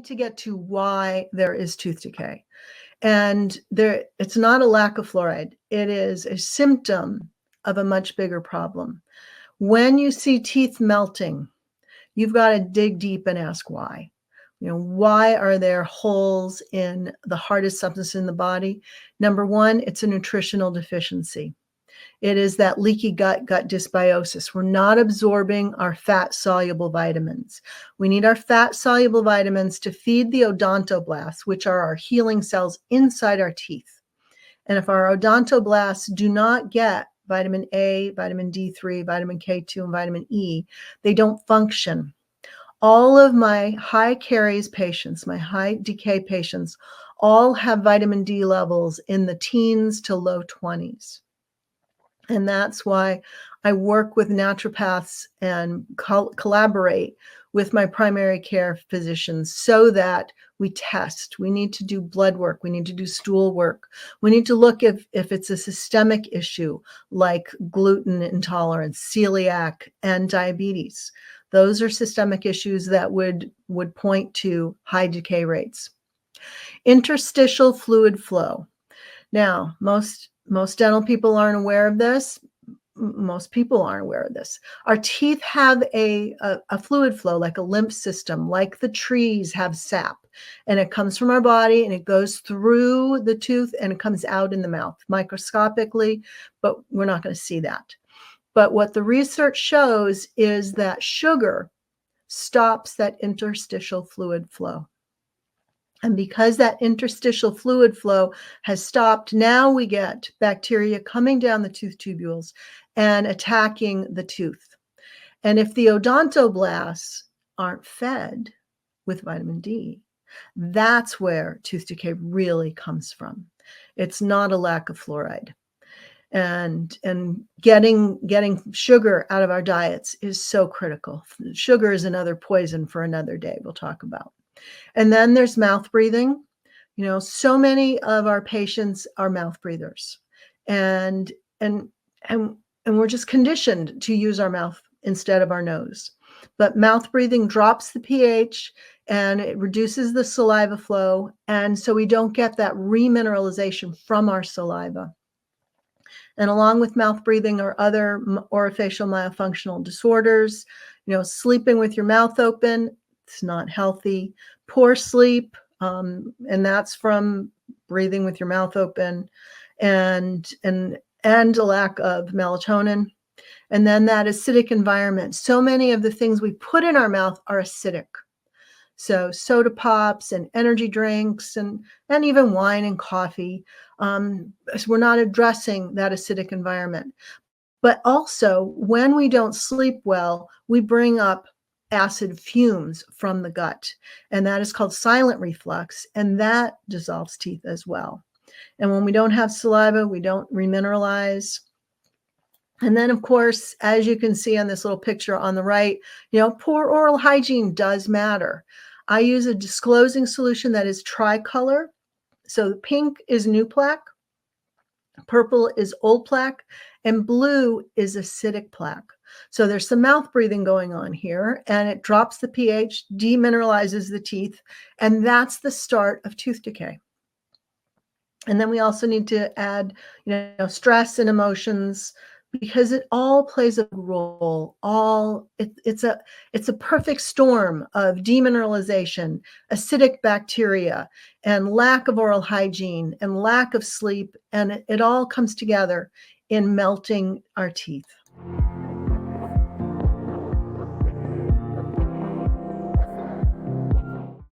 need to get to why there is tooth decay. And it's not a lack of fluoride. It is a symptom of a much bigger problem. When you see teeth melting, you've got to dig deep and ask why. Why are there holes in the hardest substance in the body? Number one, it's a nutritional deficiency. It is that leaky gut dysbiosis. We're not absorbing our fat-soluble vitamins. We need our fat-soluble vitamins to feed the odontoblasts, which are our healing cells inside our teeth. And if our odontoblasts do not get vitamin A, vitamin D3, vitamin K2, and vitamin E, they don't function. All of my high caries patients, my high decay patients, all have vitamin D levels in the teens to low 20s. And that's why I work with naturopaths and collaborate with my primary care physicians so that we test. We need to do blood work. We need to do stool work. We need to look if it's a systemic issue like gluten intolerance, celiac, and diabetes. Those are systemic issues that would point to high decay rates. Interstitial fluid flow. Now, most dental people aren't aware of this. Most people aren't aware of this. Our teeth have a fluid flow, like a lymph system, like the trees have sap. And it comes from our body and it goes through the tooth and it comes out in the mouth microscopically, but we're not going to see that. But what the research shows is that sugar stops that interstitial fluid flow. And because that interstitial fluid flow has stopped, now we get bacteria coming down the tooth tubules and attacking the tooth. And if the odontoblasts aren't fed with vitamin D, that's where tooth decay really comes from. It's not a lack of fluoride. And getting sugar out of our diets is so critical. Sugar is another poison for another day we'll talk about. And then there's mouth breathing. So many of our patients are mouth breathers, and we're just conditioned to use our mouth instead of our nose. But mouth breathing drops the pH and it reduces the saliva flow, and so we don't get that remineralization from our saliva. And along with mouth breathing are other orofacial myofunctional disorders. Sleeping with your mouth open, it's not healthy. Poor sleep, and that's from breathing with your mouth open, and a lack of melatonin. And then that acidic environment. So many of the things we put in our mouth are acidic. So soda pops and energy drinks and even wine and coffee. We're not addressing that acidic environment. But also, when we don't sleep well, we bring up acid fumes from the gut, and that is called silent reflux, and that dissolves teeth as well. And when we don't have saliva, we don't remineralize. And then, of course, as you can see on this little picture on the right, poor oral hygiene does matter. I use a disclosing solution that is tricolor. So pink is new plaque, purple is old plaque, and blue is acidic plaque. So there's some mouth breathing going on here, and it drops the pH, demineralizes the teeth, and that's the start of tooth decay. And then we also need to add, stress and emotions, because it all plays a role. It's a perfect storm of demineralization, acidic bacteria, and lack of oral hygiene, and lack of sleep, and it all comes together in melting our teeth.